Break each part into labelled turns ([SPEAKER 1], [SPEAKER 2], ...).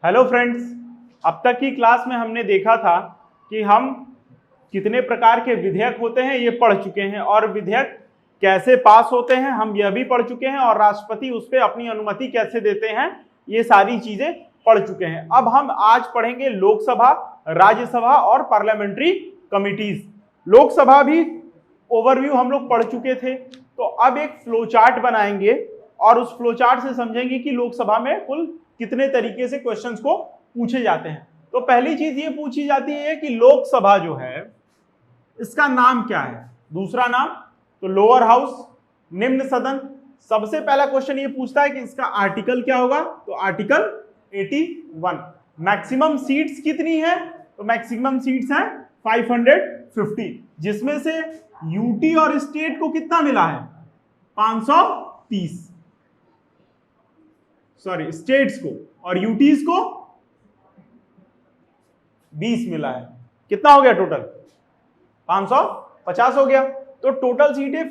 [SPEAKER 1] Hello friends, अब तक की क्लास में हमने देखा था कि हम कितने प्रकार के विधेयक होते हैं ये पढ़ चुके हैं और विधेयक कैसे पास होते हैं हम यह भी पढ़ चुके हैं और राष्ट्रपति उस पर अपनी अनुमति कैसे देते हैं ये सारी चीजें पढ़ चुके हैं। अब हम आज पढ़ेंगे लोकसभा, राज्यसभा और पार्लियामेंट्री कमिटीज। लोकसभा भी ओवरव्यू हम लोग पढ़ चुके थे, तो अब एक फ्लो चार्ट बनाएंगे और उस फ्लो चार्ट से समझेंगे कि लोकसभा में कुल कितने तरीके से क्वेश्चंस को पूछे जाते हैं। तो पहली चीज ये पूछी जाती है कि लोकसभा जो है इसका नाम क्या है। दूसरा नाम तो लोअर हाउस, निम्न सदन। सबसे पहला क्वेश्चन ये पूछता है कि इसका आर्टिकल क्या होगा, तो आर्टिकल 81। मैक्सिमम सीट्स कितनी है, तो मैक्सिमम सीट्स हैं 550, जिसमें से यूटी और स्टेट को कितना मिला है 530, सॉरी स्टेट्स को, और यूटीज को 20 मिला है। कितना हो गया टोटल 550 हो गया। तो टोटल सीटें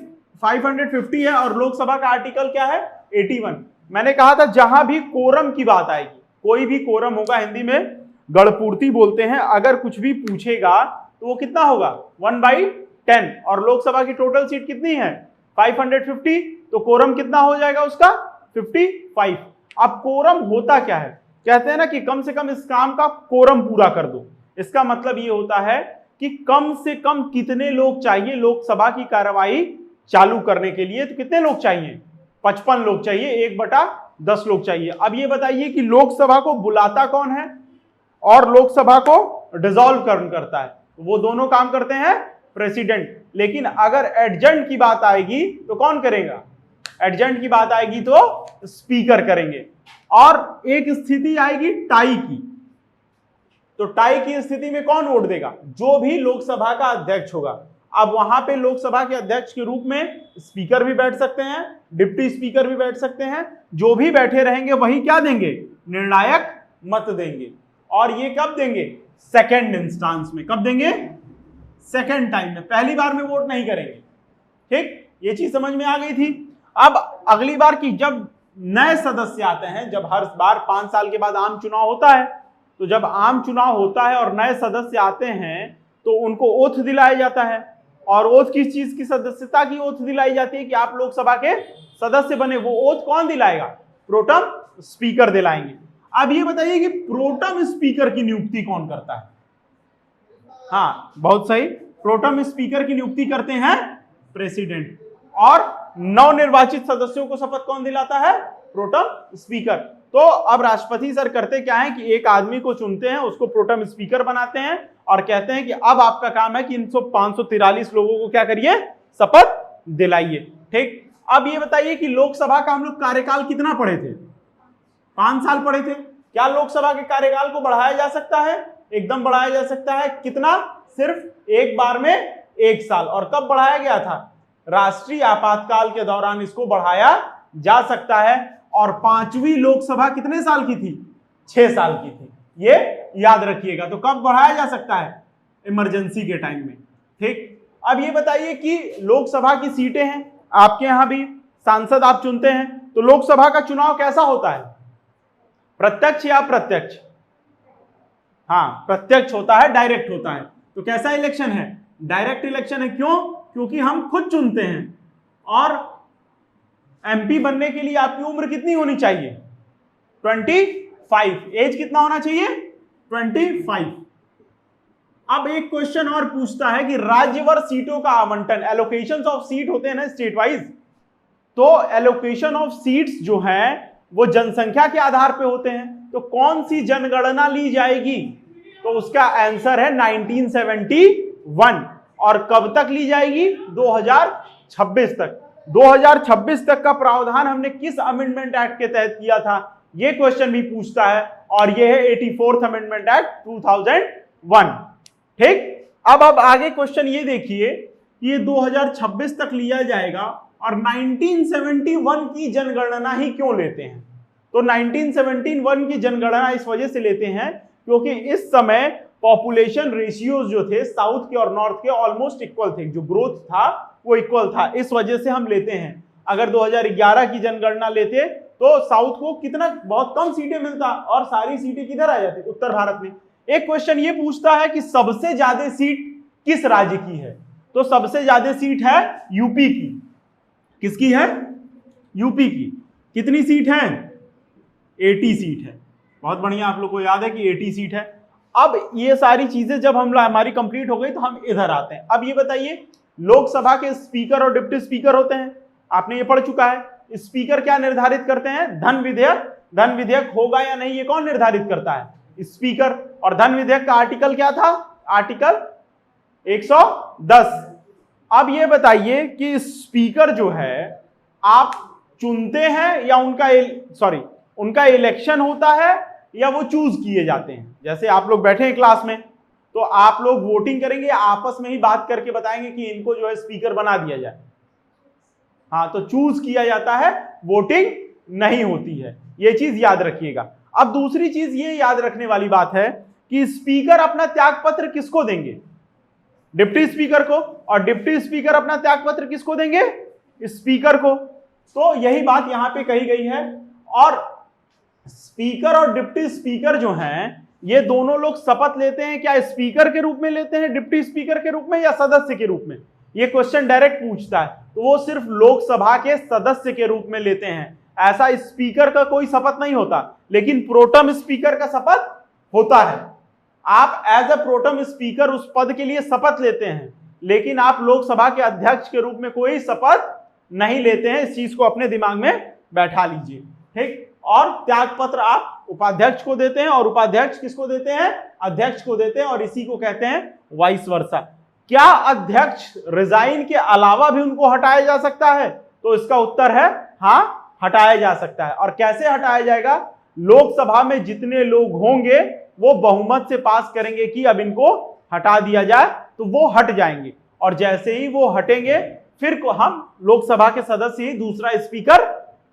[SPEAKER 1] 550 है और लोकसभा का आर्टिकल क्या है 81। मैंने कहा था जहां भी कोरम की बात आएगी, कोई भी कोरम होगा, हिंदी में गणपूर्ति बोलते हैं, अगर कुछ भी पूछेगा तो वो कितना होगा 1/10। और लोकसभा की टोटल सीट कितनी है 550, तो कोरम कितना हो जाएगा उसका 55। अब कोरम होता क्या है, कहते हैं ना कि कम से कम इस काम का कोरम पूरा कर दो। इसका मतलब ये होता है कि कम से कम कितने लोग चाहिए लोकसभा की कार्यवाही चालू करने के लिए। तो कितने लोग चाहिए 55 लोग चाहिए, 1/10 लोग चाहिए। अब ये बताइए कि लोकसभा को बुलाता कौन है और लोकसभा को डिसॉल्व करता है, वो दोनों काम करते हैं प्रेसिडेंट। लेकिन अगर एडजंट की बात आएगी तो कौन करेगा, एडजंट की बात आएगी तो स्पीकर करेंगे। और एक स्थिति आएगी टाई की, तो टाई की स्थिति में कौन वोट देगा, जो भी लोकसभा का अध्यक्ष होगा। अब वहां पे लोकसभा के अध्यक्ष के रूप में स्पीकर भी बैठ सकते हैं, डिप्टी स्पीकर भी बैठ सकते हैं, जो भी बैठे रहेंगे वही क्या देंगे, निर्णायक मत देंगे। और ये कब देंगे, सेकेंड इंस्टांस में। कब देंगे, सेकेंड टाइम में, पहली बार में वोट नहीं करेंगे। ठीक, ये चीज समझ में आ गई थी। अब अगली बार की जब नए सदस्य आते हैं, जब हर बार 5 साल के बाद आम चुनाव होता है, तो जब आम चुनाव होता है और नए सदस्य आते हैं तो उनको ओथ दिलाया जाता है। और ओथ किस चीज की, सदस्यता की ओथ दिलाई जाती है कि आप लोकसभा के सदस्य बने। वो ओथ कौन दिलाएगा, प्रोटम स्पीकर दिलाएंगे। अब ये बताइए कि प्रोटम स्पीकर की नियुक्ति कौन करता है। हाँ बहुत सही, प्रोटम स्पीकर की नियुक्ति करते हैं प्रेसिडेंट। और नवनिर्वाचित सदस्यों को शपथ कौन दिलाता है, प्रोटम स्पीकर। तो अब राष्ट्रपति सर करते क्या है कि एक आदमी को चुनते हैं, उसको प्रोटम स्पीकर बनाते हैं और कहते हैं कि अब आपका काम है कि इन 543 लोगों को क्या करिए, शपथ दिलाइए। ठीक, अब ये बताइए कि लोकसभा का हम लोग कार्यकाल कितना पढ़े थे, 5 साल पढ़े थे। क्या लोकसभा के कार्यकाल को बढ़ाया जा सकता है, एकदम बढ़ाया जा सकता है। कितना, सिर्फ एक बार में 1 साल। और कब बढ़ाया गया था, राष्ट्रीय आपातकाल के दौरान इसको बढ़ाया जा सकता है। और 5वीं लोकसभा कितने साल की थी, 6 साल की थी, ये याद रखिएगा। तो कब बढ़ाया जा सकता है, इमरजेंसी के टाइम में। ठीक, अब ये बताइए कि लोकसभा की सीटें हैं, आपके यहां भी सांसद आप चुनते हैं, तो लोकसभा का चुनाव कैसा होता है, प्रत्यक्ष या अप्रत्यक्ष। हाँ प्रत्यक्ष होता है, डायरेक्ट होता है। तो कैसा इलेक्शन है, डायरेक्ट इलेक्शन है। क्यों, क्योंकि हम खुद चुनते हैं। और एमपी बनने के लिए आपकी उम्र कितनी होनी चाहिए, 25। एज कितना होना चाहिए, 25। अब एक क्वेश्चन और पूछता है कि राज्यवार सीटों का आवंटन, एलोकेशन ऑफ सीट होते हैं ना स्टेट वाइज, तो एलोकेशन ऑफ सीट्स जो हैं वो जनसंख्या के आधार पे होते हैं। तो कौन सी जनगणना ली जाएगी, तो उसका आंसर है 1971। और कब तक ली जाएगी, 2026 तक। 2026 तक का प्रावधान हमने किस अमेंडमेंट एक्ट के तहत किया था, यह क्वेश्चन भी पूछता है। और यह है 84th अमेंडमेंट एक्ट 2001। ठीक, अब आगे क्वेश्चन ये देखिए, ये 2026 तक लिया जाएगा और 1971 की जनगणना ही क्यों लेते हैं। तो 1971 की जनगणना इस वजह से लेते हैं क्योंकि इस समय पॉपुलेशन रेशियोज जो थे साउथ के और नॉर्थ के ऑलमोस्ट इक्वल थे, जो ग्रोथ था वो इक्वल था, इस वजह से हम लेते हैं। अगर 2011 की जनगणना लेते तो साउथ को कितना, बहुत कम सीटें मिलता और सारी सीटें किधर आ जाती, उत्तर भारत में। एक क्वेश्चन ये पूछता है कि सबसे ज्यादा सीट किस राज्य की है, तो सबसे ज्यादा सीट है यूपी की। किसकी है? यूपी की। कितनी सीट है? 80 सीट है। बहुत बढ़िया, आप लोग को याद है कि 80 सीट है। अब ये सारी चीजें जब हमारी कंप्लीट हो गई तो हम इधर आते हैं। अब ये बताइए, लोकसभा के स्पीकर और डिप्टी स्पीकर होते हैं, आपने ये पढ़ चुका है। स्पीकर क्या निर्धारित करते हैं? धन विधेयक। धन विधेयक होगा या नहीं ये कौन निर्धारित करता है? स्पीकर। और धन विधेयक का आर्टिकल क्या था? आर्टिकल 110। अब ये बताइए कि स्पीकर जो है आप चुनते हैं या उनका इलेक्शन होता है या वो चूज किए जाते हैं? जैसे आप लोग बैठे हैं क्लास में तो आप लोग वोटिंग करेंगे, आपस में ही बात करके बताएंगे कि इनको जो है स्पीकर बना दिया जाए। हाँ, तो चूज किया जाता है, वोटिंग नहीं होती है। ये चीज याद रखिएगा। अब दूसरी चीज ये याद रखने वाली बात है कि स्पीकर अपना त्यागपत्र किसको देंगे? डिप्टी स्पीकर को। और डिप्टी स्पीकर अपना त्यागपत्र किसको देंगे? स्पीकर को। तो यही बात यहां पे कही गई है। और स्पीकर और डिप्टी स्पीकर जो हैं ये दोनों लोग शपथ लेते हैं, क्या स्पीकर के रूप में लेते हैं, डिप्टी स्पीकर के रूप में, या सदस्य के रूप में? ये क्वेश्चन डायरेक्ट पूछता है। तो वो सिर्फ लोकसभा के सदस्य के रूप में लेते हैं। ऐसा स्पीकर का कोई शपथ नहीं होता, लेकिन प्रोटम स्पीकर का शपथ होता है। आप एज ए प्रोटम स्पीकर उस पद के लिए शपथ लेते हैं, लेकिन आप लोकसभा के अध्यक्ष के रूप में कोई शपथ नहीं लेते हैं। इस चीज को अपने दिमाग में बैठा लीजिए, ठीक। और त्यागपत्र आप उपाध्यक्ष को देते हैं, और उपाध्यक्ष किसको देते हैं? अध्यक्ष को देते हैं, और इसी को कहते हैं वाइस वर्सा। क्या अध्यक्ष रिजाइन के अलावा भी उनको हटाया जा सकता है? तो इसका उत्तर है हाँ, हटाया जा सकता है। और कैसे हटाया जाएगा? लोकसभा में जितने लोग होंगे वो बहुमत से पास करेंगे कि अब इनको हटा दिया जाए, तो वो हट जाएंगे। और जैसे ही वो हटेंगे फिर को हम लोकसभा के सदस्य ही दूसरा स्पीकर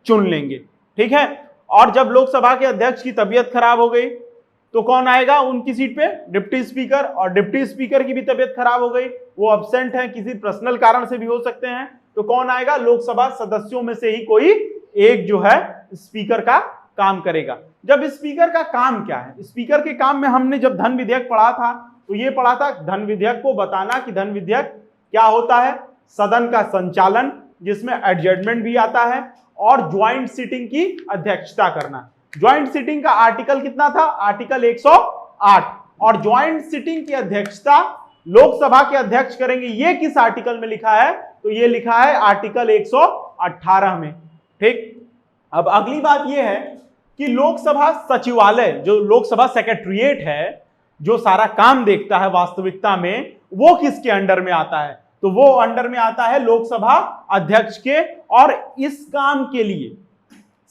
[SPEAKER 1] चुन लेंगे, ठीक है। और जब लोकसभा के अध्यक्ष की तबीयत खराब हो गई तो कौन आएगा उनकी सीट पे? Deputy speaker. और डिप्टी स्पीकर की भी तबीयत खराब हो गई, वो अब्सेंट है, किसी पर्सनल कारण से भी हो सकते हैं, तो कौन आएगा? लोकसभा सदस्यों में से ही कोई एक जो है स्पीकर का काम करेगा। जब स्पीकर का काम क्या है? स्पीकर के काम में हमने जब धन विधेयक पढ़ा था तो ये पढ़ा था धन विधेयक को बताना कि धन विधेयक क्या होता है, सदन का संचालन जिसमें एडजर्नमेंट भी आता है, और ज्वाइंट सिटिंग की अध्यक्षता करना। ज्वाइंट सिटिंग का आर्टिकल कितना था? आर्टिकल 108। और ज्वाइंट सिटिंग की अध्यक्षता लोकसभा के अध्यक्ष करेंगे। ये किस आर्टिकल में लिखा है? तो ये लिखा है आर्टिकल 118 में, ठीक। अब अगली बात यह है कि लोकसभा सचिवालय, जो लोकसभा सेक्रेटरीट है, जो सारा काम देखता है वास्तविकता में, वो किसके अंडर में आता है? तो वो अंडर में आता है लोकसभा अध्यक्ष के। और इस काम के लिए,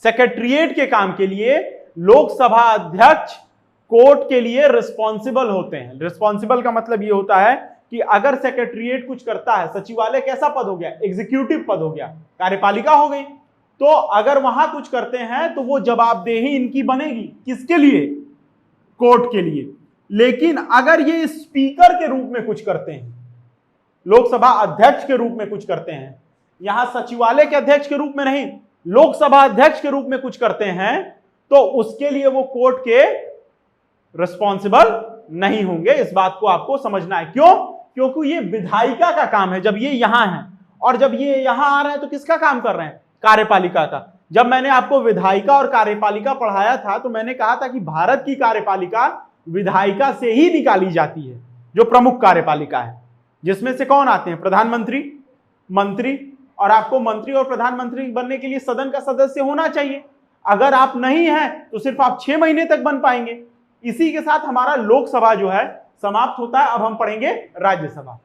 [SPEAKER 1] सेक्रेटरीट के काम के लिए, लोकसभा अध्यक्ष कोर्ट के लिए रिस्पॉन्सिबल होते हैं। रिस्पॉन्सिबल का मतलब ये होता है कि अगर सेक्रेटरीट कुछ करता है, सचिवालय कैसा पद हो गया? एग्जीक्यूटिव पद हो गया, कार्यपालिका हो गई। तो अगर वहां कुछ करते हैं तो वो जवाबदेही इनकी बनेगी, किसके लिए? कोर्ट के लिए। लेकिन अगर ये स्पीकर के रूप में कुछ करते हैं, लोकसभा अध्यक्ष के रूप में कुछ करते हैं, यहां सचिवालय के अध्यक्ष के रूप में नहीं, लोकसभा अध्यक्ष के रूप में कुछ करते हैं, तो उसके लिए वो कोर्ट के रिस्पॉन्सिबल नहीं होंगे। इस बात को आपको समझना है। क्यों? क्योंकि ये विधायिका का काम है। जब ये यहां है और जब ये यहां आ रहे हैं तो किसका काम कर रहे हैं? कार्यपालिका का। जब मैंने आपको विधायिका और कार्यपालिका पढ़ाया था तो मैंने कहा था कि भारत की कार्यपालिका विधायिका से ही निकाली जाती है, जो प्रमुख कार्यपालिका है, जिसमें से कौन आते हैं? प्रधानमंत्री, मंत्री। और आपको मंत्री और प्रधानमंत्री बनने के लिए सदन का सदस्य होना चाहिए। अगर आप नहीं हैं तो सिर्फ आप 6 महीने तक बन पाएंगे। इसी के साथ हमारा लोकसभा जो है समाप्त होता है। अब हम पढ़ेंगे राज्यसभा।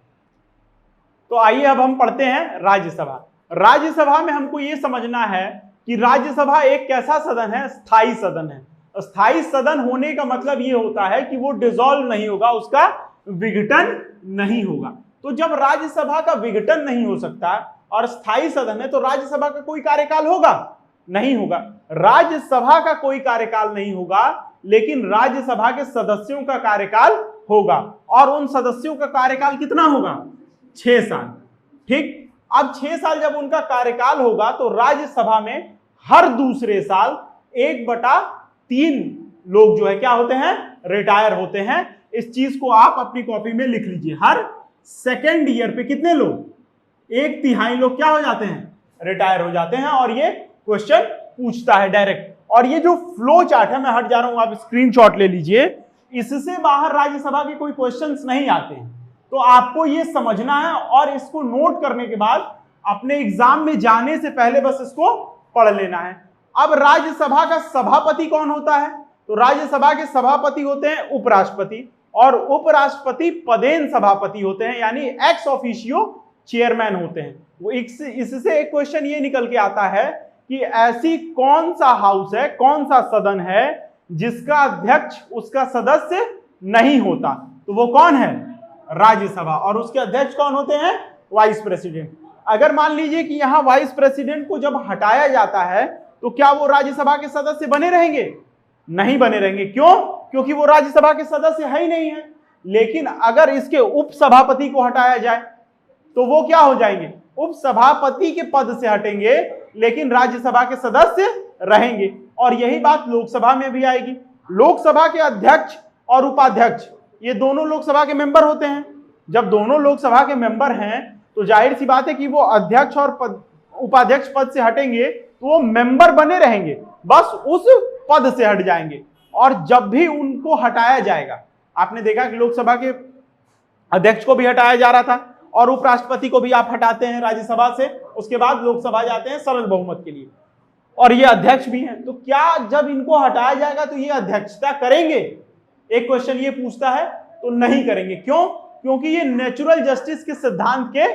[SPEAKER 1] तो आइए अब हम पढ़ते हैं राज्यसभा। राज्यसभा में हमको यह समझना है कि राज्यसभा एक कैसा सदन है? स्थायी सदन है। स्थायी सदन होने का मतलब यह होता है कि वो डिसॉल्व नहीं होगा, उसका विघटन नहीं होगा। तो जब राज्यसभा का विघटन नहीं हो सकता और स्थायी सदन है, तो राज्यसभा का कोई कार्यकाल होगा? नहीं होगा। राज्यसभा का कोई कार्यकाल नहीं होगा, लेकिन राज्यसभा के सदस्यों का कार्यकाल होगा। और उन सदस्यों का कार्यकाल कितना होगा? 6 साल, ठीक। अब 6 साल जब उनका कार्यकाल होगा तो राज्यसभा में हर दूसरे साल 1/3 लोग जो है क्या होते हैं, रिटायर होते हैं। इस चीज को आप अपनी कॉपी में लिख लीजिए। हर सेकेंड ईयर पे कितने लोग, 1/3 लोग क्या हो जाते हैं, रिटायर हो जाते हैं। और ये क्वेश्चन पूछता है डायरेक्ट। और ये जो फ्लो चार्ट है, मैं हट जा रहा हूं, आप स्क्रीनशॉट ले लीजिए। इससे बाहर राज्यसभा के कोई क्वेश्चंस नहीं आते हैं, तो आपको ये समझना है और इसको नोट करने के बाद अपने एग्जाम में जाने से पहले बस इसको पढ़ लेना है। अब राज्यसभा का सभापति कौन होता है, तो राज्यसभा के सभापति होते हैं उपराष्ट्रपति, और उपराष्ट्रपति पदेन सभापति होते हैं, यानी एक्स ऑफिशियो चेयरमैन होते हैं। वो इससे एक क्वेश्चन ये निकल के आता है कि ऐसी कौन सा हाउस है, कौन सा सदन है जिसका अध्यक्ष उसका सदस्य नहीं होता, तो वो कौन है, राज्यसभा। और उसके अध्यक्ष कौन होते हैं, वाइस प्रेसिडेंट। अगर मान लीजिए कि यहां वाइस प्रेसिडेंट को जब हटाया जाता है तो क्या वो राज्यसभा के सदस्य बने रहेंगे, नहीं बने रहेंगे। क्यों, क्योंकि वो राज्यसभा के सदस्य है ही नहीं है। लेकिन अगर इसके उपसभापति को हटाया जाए तो वो क्या हो जाएंगे, उपसभापति के पद से हटेंगे लेकिन राज्यसभा के सदस्य रहेंगे। और यही बात लोकसभा में भी आएगी। लोकसभा के अध्यक्ष और उपाध्यक्ष ये दोनों लोकसभा के मेंबर होते हैं। जब दोनों लोकसभा के मेंबर हैं तो जाहिर सी बात है कि वो अध्यक्ष और उपाध्यक्ष पद से हटेंगे तो वो मेंबर बने रहेंगे, बस उस पद से हट जाएंगे। और जब भी उनको हटाया जाएगा, आपने देखा कि लोकसभा के अध्यक्ष को भी हटाया जा रहा था और उपराष्ट्रपति को भी आप हटाते हैं राज्यसभा से, उसके बाद लोकसभा जाते हैं सरल बहुमत के लिए, और ये अध्यक्ष भी हैं। तो क्या जब इनको हटाया जाएगा तो ये अध्यक्षता करेंगे, एक क्वेश्चन ये पूछता है, तो नहीं करेंगे। क्यों, क्योंकि ये नेचुरल जस्टिस के सिद्धांत के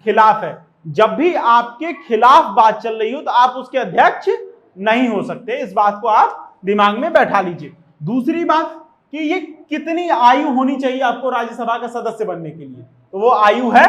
[SPEAKER 1] खिलाफ है। जब भी आपके खिलाफ बात चल रही हो तो आप उसके अध्यक्ष नहीं हो सकते। इस बात को आप दिमाग में बैठा लीजिए। दूसरी बात कि ये कितनी आयु होनी चाहिए आपको राज्यसभा का सदस्य बनने के लिए, तो वो आयु है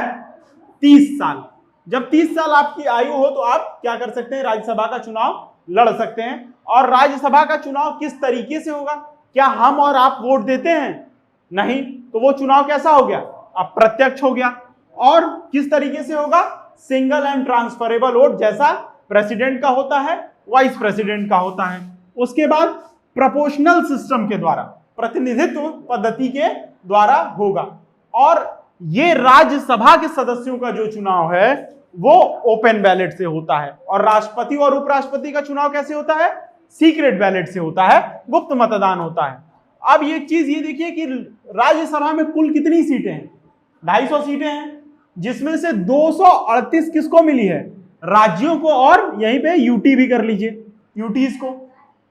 [SPEAKER 1] 30 साल। जब 30 साल आपकी आयु हो तो आप क्या कर सकते हैं, राज्यसभा का चुनाव लड़ सकते हैं। और राज्यसभा का चुनाव किस तरीके से होगा, क्या हम और आप वोट देते हैं, नहीं, तो वो चुनाव कैसा हो गया, अप्रत्यक्ष हो गया। और किस तरीके से होगा, सिंगल एंड ट्रांसफरेबल वोट, जैसा प्रेसिडेंट का होता है, वाइस प्रेसिडेंट का होता है। उसके बाद प्रोपोर्शनल सिस्टम के द्वारा, प्रतिनिधित्व पद्धति के द्वारा होगा। और ये राज्यसभा के सदस्यों का जो चुनाव है वो ओपन बैलेट से होता है। और राष्ट्रपति और उपराष्ट्रपति का चुनाव कैसे होता है, सीक्रेट बैलेट से होता है, गुप्त मतदान होता है। अब ये चीज ये देखिए कि राज्यसभा में कुल कितनी सीटें हैं, 250 सीटें हैं, जिसमें से 238 किसको मिली है, राज्यों को, और यहीं पे यूटी भी कर लीजिए, यूटीज को।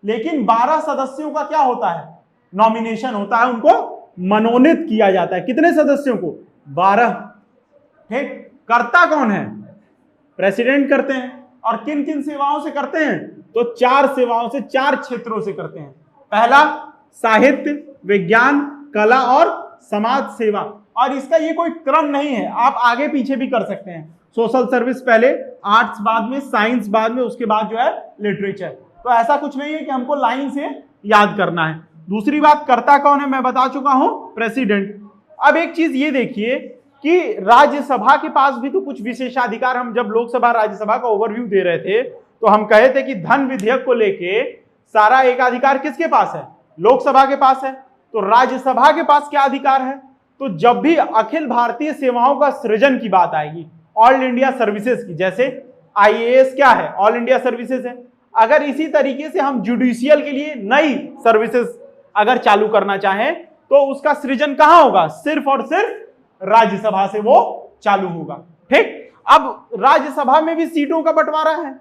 [SPEAKER 1] लेकिन 12 सदस्यों का क्या होता है, नॉमिनेशन होता है, उनको मनोनीत किया जाता है। कितने सदस्यों को, 12। ठीक, करता कौन है, प्रेसिडेंट करते हैं। और किन किन सेवाओं से करते हैं, तो 4 सेवाओं से, 4 क्षेत्रों से करते हैं। पहला साहित्य, विज्ञान, कला और समाज सेवा। और इसका ये कोई क्रम नहीं है, आप आगे पीछे भी कर सकते हैं। सोशल सर्विस पहले, आर्ट्स बाद में, साइंस बाद में, उसके बाद जो है लिटरेचर। तो ऐसा कुछ नहीं है कि हमको लाइन से याद करना है। दूसरी बात, करता कौन है, मैं बता चुका हूं, प्रेसिडेंट। अब एक चीज ये देखिए कि राज्यसभा के पास भी तो कुछ विशेषाधिकार, हम जब लोकसभा राज्यसभा का ओवरव्यू दे रहे थे तो हम कहे थे कि धन विधेयक को लेके सारा एकाधिकार किसके पास है, लोकसभा के पास है। तो राज्यसभा के पास क्या अधिकार है, तो जब भी अखिल भारतीय सेवाओं का सृजन की बात आएगी, ऑल इंडिया सर्विसेज की, जैसे आईएएस क्या है, ऑल इंडिया सर्विसेज है। अगर इसी तरीके से हम जुडिशियल के लिए नई सर्विसेज अगर चालू करना चाहें तो उसका सृजन कहां होगा, सिर्फ और सिर्फ राज्यसभा से वो चालू होगा। ठीक, अब राज्यसभा में भी सीटों का बंटवारा है,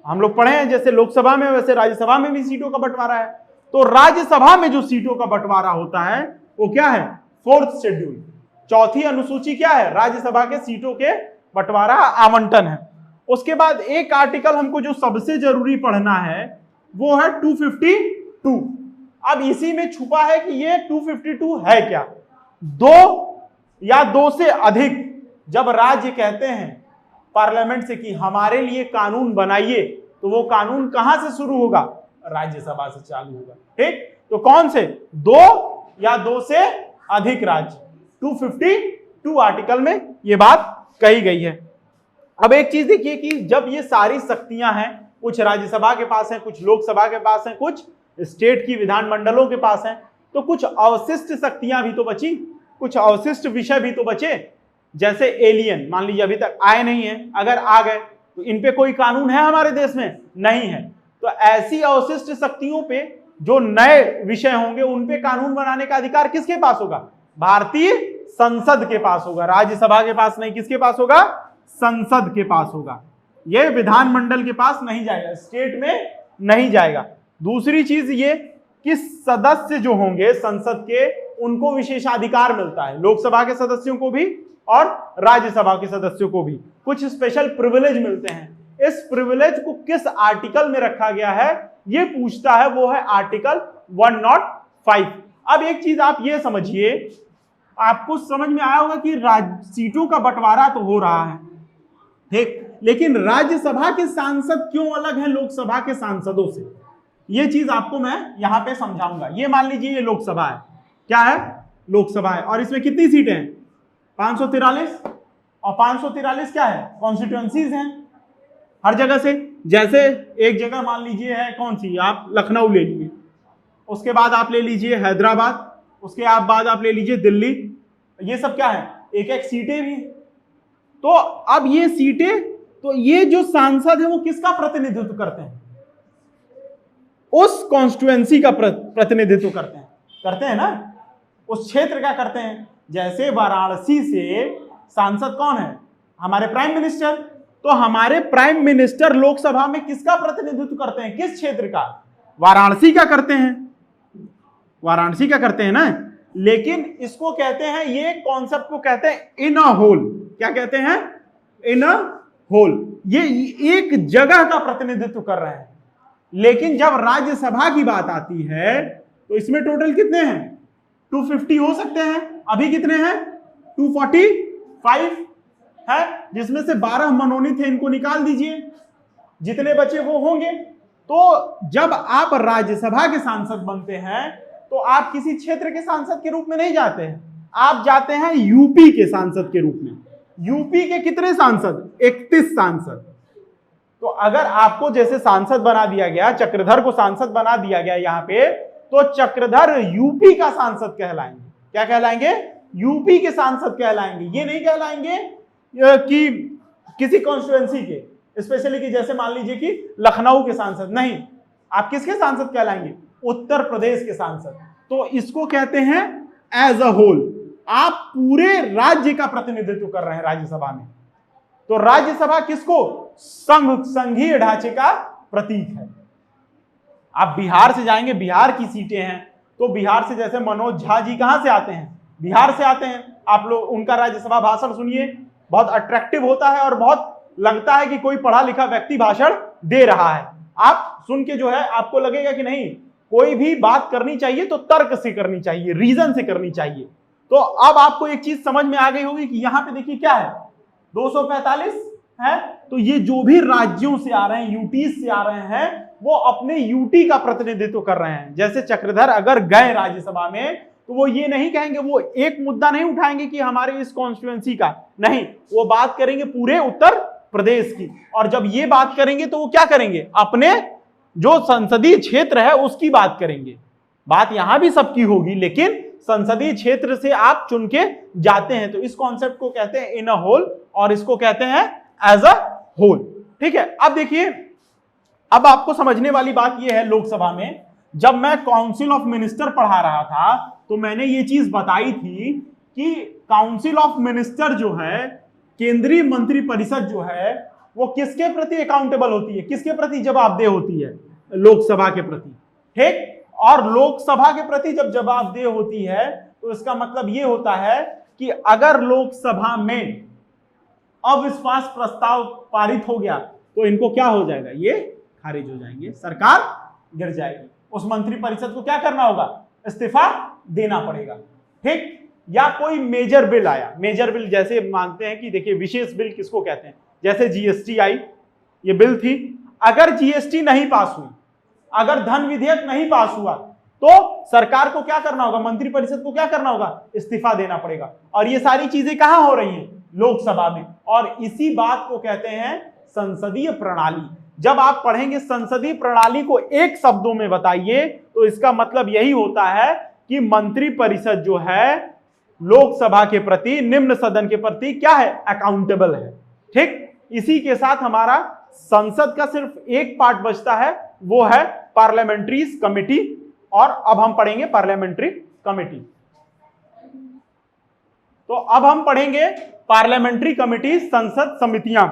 [SPEAKER 1] हम लोग पढ़े हैं, जैसे लोकसभा में वैसे राज्यसभा में भी सीटों का बंटवारा है। तो राज्यसभा में जो सीटों का बंटवारा होता है वो क्या है, 4th शेड्यूल, 4थी अनुसूची क्या है, राज्यसभा के सीटों के बंटवारा आवंटन है। उसके बाद एक आर्टिकल हमको जो सबसे जरूरी पढ़ना है वो है 252। अब इसी में छुपा है कि ये 252 है क्या, 2 या 2 से अधिक। जब राज्य कहते हैं पार्लियामेंट से कि हमारे लिए कानून बनाइए, तो वो कानून कहां से शुरू होगा, राज्यसभा से चालू होगा। ठीक, तो कौन से, 2 या 2 से अधिक राज्य, 252 आर्टिकल में ये बात कही गई है। अब एक चीज देखिए कि जब ये सारी शक्तियां हैं कुछ राज्यसभा के पास है, कुछ लोकसभा के पास है, कुछ स्टेट की विधानमंडलों के पास है। तो कुछ अवशिष्ट शक्तियां भी तो बची, कुछ अवशिष्ट विषय भी तो बचे। जैसे एलियन, मान लीजिए अभी तक आए नहीं है, अगर आ गए तो इन पे कोई कानून है हमारे देश में? नहीं है। तो ऐसी अवशिष्ट शक्तियों पे जो नए विषय होंगे उन पे कानून बनाने का अधिकार किसके पास होगा? भारतीय संसद के पास होगा, राज्यसभा के पास नहीं। किसके पास होगा? संसद के पास होगा। यह विधानमंडल के पास नहीं जाएगा, स्टेट में नहीं जाएगा। दूसरी चीज ये कि सदस्य जो होंगे संसद के, उनको विशेषाधिकार मिलता है, लोकसभा के सदस्यों को भी और राज्यसभा के सदस्यों को भी कुछ स्पेशल प्रिविलेज मिलते हैं। इस प्रिविलेज को किस आर्टिकल में रखा गया है ये पूछता है, वो है आर्टिकल 105। अब एक चीज आप ये समझिए, आपको समझ में आया होगा कि सीटों का बंटवारा तो हो रहा है, ठीक, लेकिन राज्यसभा के सांसद क्यों अलग हैं लोकसभा के सांसदों से? ये चीज आपको मैं यहां पे समझाऊंगा। ये मान लीजिए ये लोकसभा है, क्या है? लोकसभा है, और इसमें कितनी सीटें हैं? 543। और 543 क्या है? कॉन्स्टिट्यूएंसीज हैं हर जगह से। जैसे एक जगह मान लीजिए है, कौन सी, आप लखनऊ ले लीजिए, उसके बाद आप ले लीजिए हैदराबाद, उसके बाद आप ले लीजिए दिल्ली। ये सब क्या है? एक एक सीटें भी। तो अब ये सीटें, तो ये जो सांसद है वो किसका प्रतिनिधित्व करते हैं? उस कॉन्स्टिट्यूएंसी का प्रतिनिधित्व करते हैं ना, उस क्षेत्र का करते हैं। जैसे वाराणसी से सांसद कौन है? हमारे प्राइम मिनिस्टर। तो हमारे प्राइम मिनिस्टर लोकसभा में किसका प्रतिनिधित्व करते हैं? किस क्षेत्र का? वाराणसी का करते हैं, वाराणसी का करते हैं ना। लेकिन इसको कहते हैं, ये कॉन्सेप्ट को कहते हैं इन अ होल। क्या कहते हैं? इन अ होल। ये एक जगह का प्रतिनिधित्व कर रहे हैं। लेकिन जब राज्यसभा की बात आती है तो इसमें टोटल कितने हैं? 250 हो सकते हैं। अभी कितने हैं? 245 है, जिसमें से 12 मनोनीत है, इनको निकाल दीजिए, जितने बचे वो होंगे। तो जब आप राज्यसभा के सांसद बनते हैं तो आप किसी क्षेत्र के सांसद के रूप में नहीं जाते हैं, आप जाते हैं यूपी के सांसद के रूप में। यूपी के कितने सांसद? 31 सांसद। तो अगर आपको जैसे सांसद बना दिया गया, चक्रधर को सांसद बना दिया गया यहां पे, तो चक्रधर यूपी का सांसद कहलाएंगे। क्या कहलाएंगे? यूपी के सांसद कहलाएंगे। ये नहीं कहलाएंगे कि किसी कॉन्स्टिट्यूएंसी के, स्पेशली कि जैसे मान लीजिए कि लखनऊ के सांसद, नहीं, आप किसके सांसद कहलाएंगे? उत्तर प्रदेश के सांसद। तो इसको कहते हैं एज अ होल, आप पूरे राज्य का प्रतिनिधित्व कर रहे हैं राज्यसभा में। तो राज्यसभा किसको? संघीय ढांचे का प्रतीक है। आप बिहार से जाएंगे, बिहार की सीटें हैं, तो बिहार से जैसे मनोज झा जी कहां से आते हैं? बिहार से आते हैं। आप लोग उनका राज्यसभा भाषण सुनिए, बहुत अट्रैक्टिव होता है और बहुत लगता है कि कोई पढ़ा लिखा व्यक्ति भाषण दे रहा है। आप सुन के जो है आपको लगेगा कि नहीं, कोई भी बात करनी चाहिए तो तर्क से करनी चाहिए, रीजन से करनी चाहिए। तो अब आपको एक चीज समझ में आ गई होगी कि यहां पे देखिए क्या है, 245 है। तो ये जो भी राज्यों से आ रहे हैं, यूटी से आ रहे हैं, वो अपने यूटी का प्रतिनिधित्व कर रहे हैं। जैसे चक्रधर अगर गए राज्यसभा में तो वो ये नहीं कहेंगे, वो एक मुद्दा नहीं उठाएंगे कि हमारे इस कॉन्स्टिट्यूएंसी का, नहीं, वो बात करेंगे पूरे उत्तर प्रदेश की। और जब ये बात करेंगे तो वो क्या करेंगे? अपने जो संसदीय क्षेत्र है उसकी बात करेंगे। बात यहां भी सबकी होगी, लेकिन संसदीय क्षेत्र से आप चुन के जाते हैं। तो इस कॉन्सेप्ट को कहते हैं इन अ होल, और इसको कहते हैं एज अ होल। ठीक है। अब देखिए, अब आपको समझने वाली बात यह है, लोकसभा में जब मैं काउंसिल ऑफ मिनिस्टर पढ़ा रहा था तो मैंने ये चीज बताई थी कि काउंसिल ऑफ मिनिस्टर जो है, केंद्रीय मंत्रिपरिषद जो है, वो किसके प्रति अकाउंटेबल होती है? किसके प्रति जवाबदेह होती है? लोकसभा के प्रति। ठीक। और लोकसभा के प्रति जब जवाबदेह होती है तो इसका मतलब यह होता है कि अगर लोकसभा में अविश्वास प्रस्ताव पारित हो गया तो इनको क्या हो जाएगा? ये खारिज हो जाएंगे, सरकार गिर जाएगी। उस मंत्रिपरिषद को क्या करना होगा? इस्तीफा देना पड़ेगा। ठीक। या कोई मेजर बिल आया, मेजर बिल जैसे मानते हैं कि देखिए विशेष बिल किसको कहते हैं, जैसे जीएसटी आई, ये बिल थी, अगर जीएसटी नहीं पास हुई, अगर धन विधेयक नहीं पास हुआ, तो सरकार को क्या करना होगा? मंत्रिपरिषद को क्या करना होगा? इस्तीफा देना पड़ेगा। और ये सारी चीजें कहां हो रही हैं? लोकसभा में। और इसी बात को कहते हैं संसदीय प्रणाली। जब आप पढ़ेंगे संसदीय प्रणाली को एक शब्दों में बताइए, तो इसका मतलब यही होता है कि मंत्री परिषद जो है लोकसभा के प्रति, निम्न सदन के प्रति क्या है, अकाउंटेबल है। ठीक, इसी के साथ हमारा संसद का सिर्फ एक पार्ट बचता है, वो है पार्लियामेंट्री कमेटी। और अब हम पढ़ेंगे पार्लियामेंट्री कमेटी। तो अब हम पढ़ेंगे पार्लियामेंट्री कमेटी, संसद समितियां।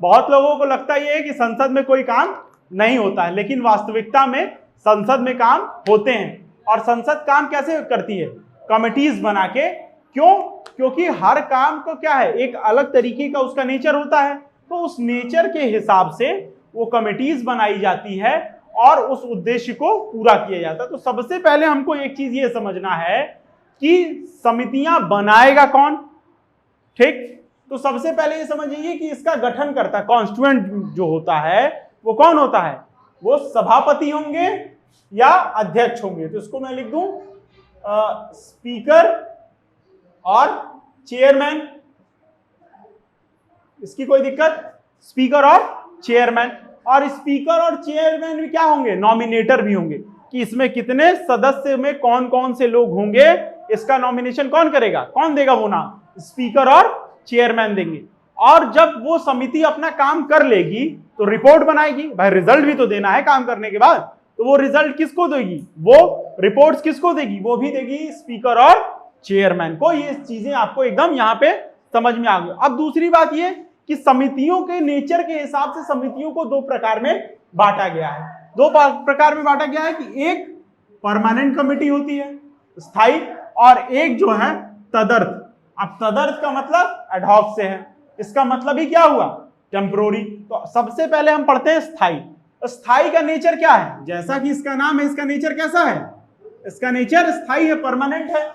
[SPEAKER 1] बहुत लोगों को लगता यह है कि संसद में कोई काम नहीं होता है, लेकिन वास्तविकता में संसद में काम होते हैं। और संसद काम कैसे करती है, कमिटीज बना के। क्यों? क्योंकि हर काम को क्या है, एक अलग तरीके का उसका नेचर होता है, तो उस नेचर के हिसाब से वो कमिटीज बनाई जाती है और उस उद्देश्य को पूरा किया जाता है। तो सबसे पहले हमको एक चीज ये समझना है कि समितियां बनाएगा कौन। ठीक, तो सबसे पहले ये समझिए कि इसका गठन करता, कॉन्स्टिट्यूएंट जो होता है वो कौन होता है, वो सभापति होंगे या अध्यक्ष होंगे। तो इसको मैं लिख दूं स्पीकर और चेयरमैन। इसकी कोई दिक्कत, स्पीकर और चेयरमैन। और स्पीकर और चेयरमैन भी क्या होंगे, नॉमिनेटर भी होंगे, कि इसमें कितने सदस्य में कौन कौन से लोग होंगे, इसका नॉमिनेशन कौन करेगा, कौन देगा वो नाम, स्पीकर और चेयरमैन देंगे। और जब वो समिति अपना काम कर लेगी तो रिपोर्ट बनाएगी। भाई रिजल्ट भी तो देना है काम करने के बाद, तो वो रिजल्ट किसको देगी, वो रिपोर्ट्स किसको देगी, वो भी देगी स्पीकर और चेयरमैन को। ये चीजें आपको एकदम यहाँ पे समझ में आ गई। अब दूसरी बात ये कि समितियों के नेचर के हिसाब से समितियों को दो प्रकार में बांटा गया है। दो प्रकार में बांटा गया है कि एक परमानेंट कमेटी होती है, स्थायी, और एक जो है तदर्थ। अब तदर्थ का मतलब एडहॉक से है, इसका मतलब ही क्या हुआ, टेम्पोररी। तो सबसे पहले हम पढ़ते हैं स्थायी। स्थायी का नेचर क्या है, जैसा कि इसका नाम है, इसका नेचर कैसा है, इसका नेचर स्थायी है, परमानेंट है।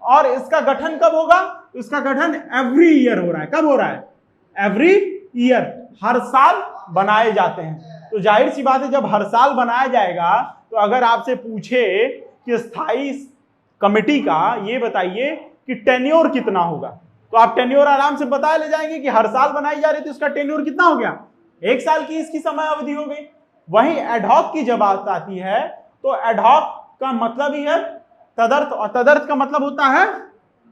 [SPEAKER 1] और इसका गठन कब होगा, इसका गठन एवरी ईयर हो रहा है। कब हो रहा है, एवरी ईयर, हर साल बनाए जाते हैं। तो जाहिर सी बात है जब हर साल बनाया जाएगा, तो अगर आपसे पूछे कि स्थायी कमेटी का ये बताइए कि टेन्योर कितना होगा, तो आप टेन्योर आराम से बता ले जाएंगे कि हर साल बनाई जा रही थी, तो उसका टेन्योर कितना हो गया, एक साल की इसकी समय अवधि हो गई। वहीं एडहॉक की जब बात आती है, तो एडहॉक का मतलब ही है तदर्थ, और तदर्थ का मतलब होता है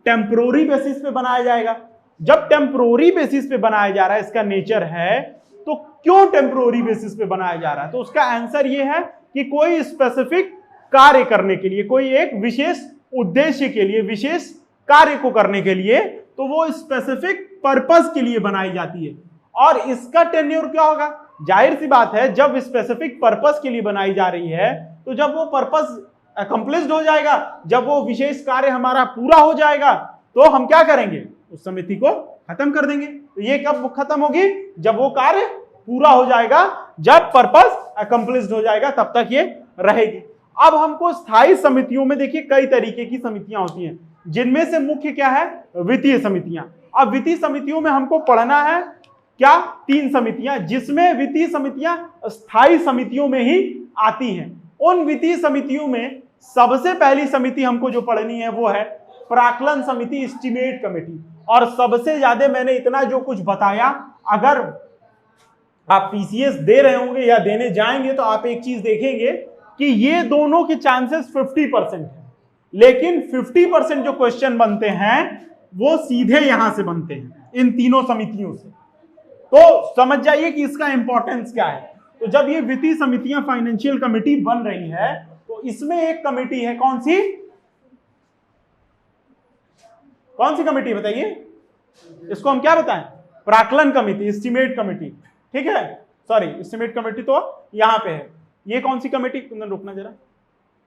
[SPEAKER 1] टेम्पोररी बेसिस पे बनाया जाएगा। जब टेम्पोररी बेसिस पे बनाया जा रहा है, इसका नेचर है, तो क्यों टेम्पोररी बेसिस पे बनाया जा रहा है, तो उसका आंसर ये है कि कोई स्पेसिफिक कार्य करने के लिए, कोई एक विशेष उद्देश्य के लिए, विशेष कार्य को करने के लिए, तो वो स्पेसिफिक पर्पस के लिए बनाई जाती है। और इसका टेन्योर क्या होगा, जाहिर सी बात है जब स्पेसिफिक पर्पस के लिए बनाई जा रही है, तो जब वो पर्पस अकम्प्लिश्ड हो जाएगा, जब वो विशेष कार्य हमारा पूरा हो जाएगा, तो हम क्या करेंगे, उस समिति को खत्म कर देंगे। तो ये कब खत्म होगी, जब वो कार्य पूरा हो जाएगा, जब पर्पस अकम्प्लिश्ड हो जाएगा, तब तक ये रहेगी। अब हमको स्थायी समितियों में देखिए कई तरीके की समितियां होती हैं, जिनमें से मुख्य क्या है, वित्तीय समितियां। अब वित्तीय समितियों में हमको पढ़ना है क्या, 3 समितियां, जिसमें वित्तीय समितियां स्थायी समितियों में ही आती हैं। उन वित्तीय समितियों में सबसे पहली समिति हमको जो पढ़नी है वो है प्राक्कलन समिति, एस्टीमेट कमेटी। और सबसे ज्यादा मैंने इतना जो कुछ बताया, अगर आप पीसीएस दे रहे होंगे या देने जाएंगे, तो आप एक चीज देखेंगे कि ये दोनों के चांसेस 50% है, लेकिन 50% जो क्वेश्चन बनते हैं वो सीधे यहां से बनते हैं, इन तीनों समितियों से। तो समझ जाइए कि इसका इंपॉर्टेंस क्या है। तो जब ये वित्तीय समितियां, फाइनेंशियल कमेटी बन रही है, तो इसमें एक कमेटी है, कौन सी, कौन सी कमेटी बताइए, इसको हम क्या बताएं, प्राक्कलन कमेटी, एस्टीमेट कमेटी। ठीक है, सॉरी, एस्टीमेट कमेटी तो यहां पे है। ये कौन सी कमेटी, कुंदन रुकना जरा,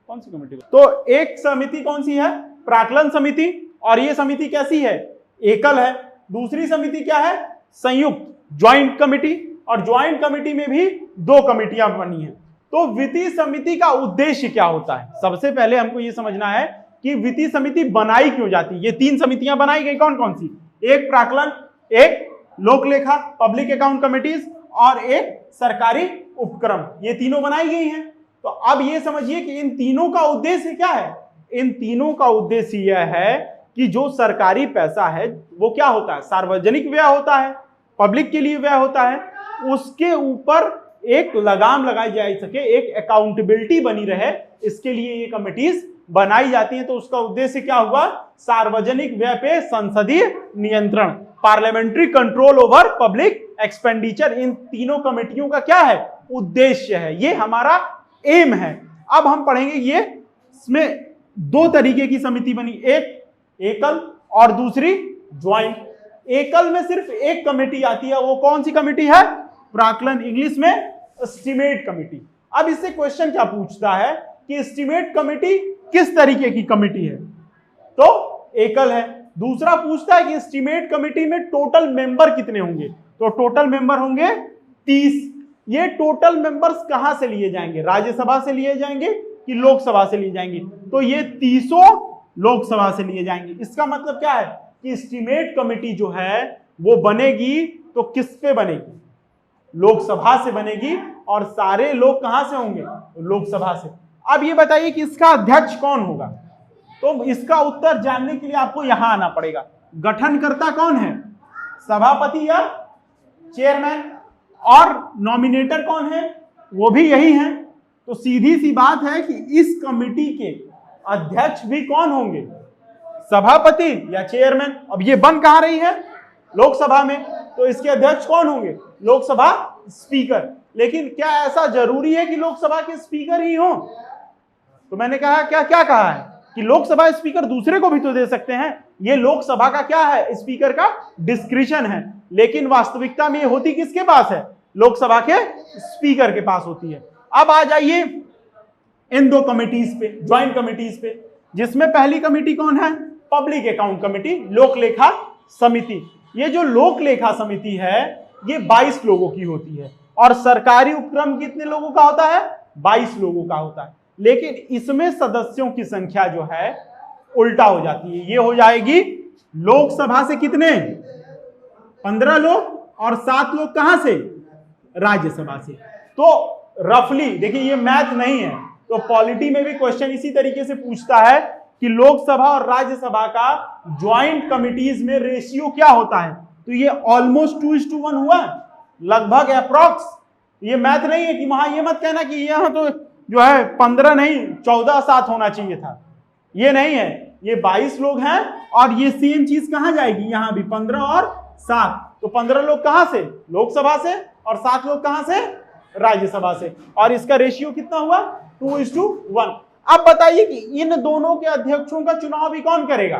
[SPEAKER 1] कौन सी कमेटी, तो एक समिति कौन सी है, प्राक्कलन समिति। और ये समिति कैसी है, एकल है। दूसरी समिति क्या है, संयुक्त, ज्वाइंट कमेटी। और ज्वाइंट कमेटी में भी 2 कमेटियां बनी हैं। तो वित्तीय समिति का उद्देश्य क्या होता है, सबसे पहले हमको ये समझना है कि वित्तीय समिति बनाई क्यों जाती है। ये 3 समितियां बनाई गई, कौन कौन सी, एक प्राक्कलन, एक लोक लेखा, पब्लिक अकाउंट कमिटीज, और एक सरकारी उपक्रम, ये तीनों बनाई गई हैं। तो अब ये समझिए कि इन तीनों का उद्देश्य क्या है, इन तीनों का उद्देश्य यह है कि जो सरकारी पैसा है वो क्या होता है, सार्वजनिक व्यय होता है, पब्लिक के लिए व्यय होता है, उसके ऊपर एक लगाम लगाई जा सके, एक अकाउंटेबिलिटी बनी रहे, इसके लिए ये कमिटीज बनाई जाती हैं। तो उसका उद्देश्य क्या हुआ? सार्वजनिक व्यय पे संसदीय नियंत्रण, parliamentary control over public expenditure, इन तीनों कमेटियों का क्या है? उद्देश्य है, ये हमारा एम है। अब हम पढ़ेंगे ये इसमें दो तरीके की समिति बनी, एक एकल और दूसरी ज्वाइंट। एकल में सिर्फ एक कमेटी आती है, वो कौन सी कमेटी है? प्राक्कलन, इंग्लिश में एस्टीमेट कमेटी। अब इससे क्वेश्चन क्या पूछता है कि एस्टीमेट कमेटी किस तरीके की कमेटी है? तो एकल है। दूसरा पूछता है कि एस्टीमेट कमेटी में टोटल मेंबर कितने होंगे? तो टोटल मेंबर होंगे 30। ये टोटल मेंबर्स कहां से लिए जाएंगे? राज्यसभा से लिए जाएंगे कि लोकसभा से लिए जाएंगे? तो ये 30 लोकसभा से लिए जाएंगे। इसका मतलब क्या है कि एस्टीमेट कमेटी जो है वो बनेगी तो किस पे बनेगी? लोकसभा से बनेगी, और सारे लोग कहां से होंगे? लोकसभा से। अब ये बताइए कि इसका अध्यक्ष कौन होगा? तो इसका उत्तर जानने के लिए आपको यहां आना पड़ेगा। गठनकर्ता कौन है? सभापति या चेयरमैन? और नॉमिनेटर कौन है? वो भी यही है। तो सीधी सी बात है कि इस कमेटी के अध्यक्ष भी कौन होंगे? सभापति या चेयरमैन। अब ये बन कहां रही है? लोकसभा में। तो इसके अध्यक्ष कौन होंगे? लोकसभा स्पीकर। लेकिन क्या ऐसा जरूरी है कि लोकसभा के स्पीकर ही हो? तो मैंने कहा क्या कहा है कि लोकसभा स्पीकर दूसरे को भी तो दे सकते हैं। ये लोकसभा का क्या है? स्पीकर का डिस्क्रिशन है। लेकिन वास्तविकता में ये होती किसके पास है? लोकसभा के स्पीकर के पास होती है। अब आ जाइए इन दो कमिटीज पे, ज्वाइंट कमिटीज पे, जिसमें पहली कमेटी कौन है? पब्लिक अकाउंट कमेटी, लोक लेखा समिति। ये जो लोक लेखा समिति है ये 22 लोगों की होती है, और सरकारी उपक्रम कितने लोगों का होता है? 22 लोगों का होता है। लेकिन इसमें सदस्यों की संख्या जो है उल्टा हो जाती है। ये हो जाएगी लोकसभा से कितने? 15 लोग, और 7 लोग कहां से? राज्यसभा से। तो रफली देखिए, ये मैथ नहीं है, तो पॉलिटी में भी क्वेश्चन इसी तरीके से पूछता है कि लोकसभा और राज्यसभा का ज्वाइंट कमिटीज में रेशियो क्या होता है? तो ये ऑलमोस्ट 2:1 हुआ, लगभग अप्रॉक्स। ये मैथ नहीं है कि वहां ये मत कहना कि यहां तो जो है 15 नहीं 14-7 होना चाहिए था। ये नहीं है, ये 22 लोग हैं, और ये सेम चीज कहां जाएगी? यहां भी 15 और 7। तो 15 लोग कहां से? लोकसभा से, और 7 लोग कहां से? राज्यसभा से। और इसका रेशियो कितना हुआ? 2:1। अब बताइए कि इन दोनों के अध्यक्षों का चुनाव भी कौन करेगा?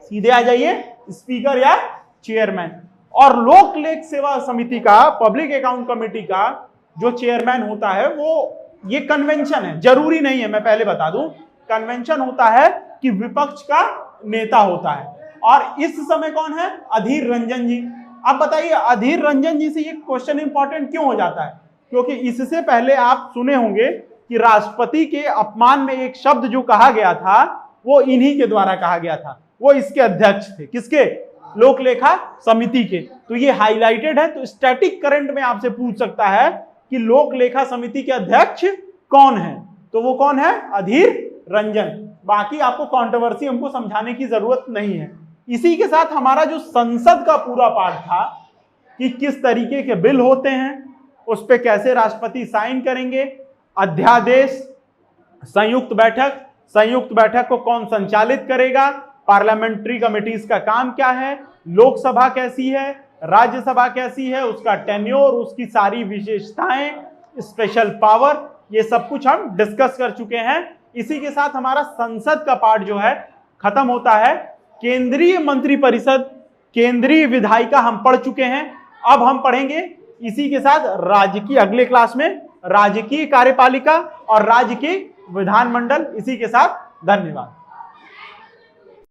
[SPEAKER 1] सीधे आ जाइए, स्पीकर या चेयरमैन। और लोक लेख सेवा समिति का, पब्लिक अकाउंट कमेटी का जो चेयरमैन होता है वो, ये कन्वेंशन है, जरूरी नहीं है, मैं पहले बता दूं। कन्वेंशन होता है कि विपक्ष का नेता होता है, और इस समय कौन है? अधीर रंजन जी। अब बताइए अधीर रंजन जी से ये क्वेश्चन इंपॉर्टेंट क्यों हो जाता है? क्योंकि इससे पहले आप सुने होंगे कि राष्ट्रपति के अपमान में एक शब्द जो कहा गया था वो इन्हीं के द्वारा कहा गया था। वो इसके अध्यक्ष थे। किसके? लोक लेखा समिति के। तो ये हाईलाइटेड है। तो स्टैटिक करंट में आपसे पूछ सकता है कि लोक लेखा समिति के अध्यक्ष कौन है? तो वो कौन है? अधीर रंजन। बाकी आपको कंट्रोवर्सी हमको समझाने की जरूरत नहीं है। इसी के साथ हमारा जो संसद का पूरा पार्ट था कि किस तरीके के बिल होते हैं, उस पे कैसे राष्ट्रपति साइन करेंगे, अध्यादेश, संयुक्त बैठक को कौन संचालित करेगा, पार्लियामेंट्री कमिटीज का काम क्या है, लोकसभा कैसी है, राज्यसभा कैसी है, उसका टेन्योर, उसकी सारी विशेषताएं, स्पेशल पावर, ये सब कुछ हम डिस्कस कर चुके हैं। इसी के साथ हमारा संसद का पार्ट जो है खत्म होता है। केंद्रीय मंत्रिपरिषद, केंद्रीय विधायिका हम पढ़ चुके हैं। अब हम पढ़ेंगे इसी के साथ राज्य की, अगले क्लास में राजकीय कार्यपालिका और राज्य की विधानमंडल। इसी के साथ धन्यवाद।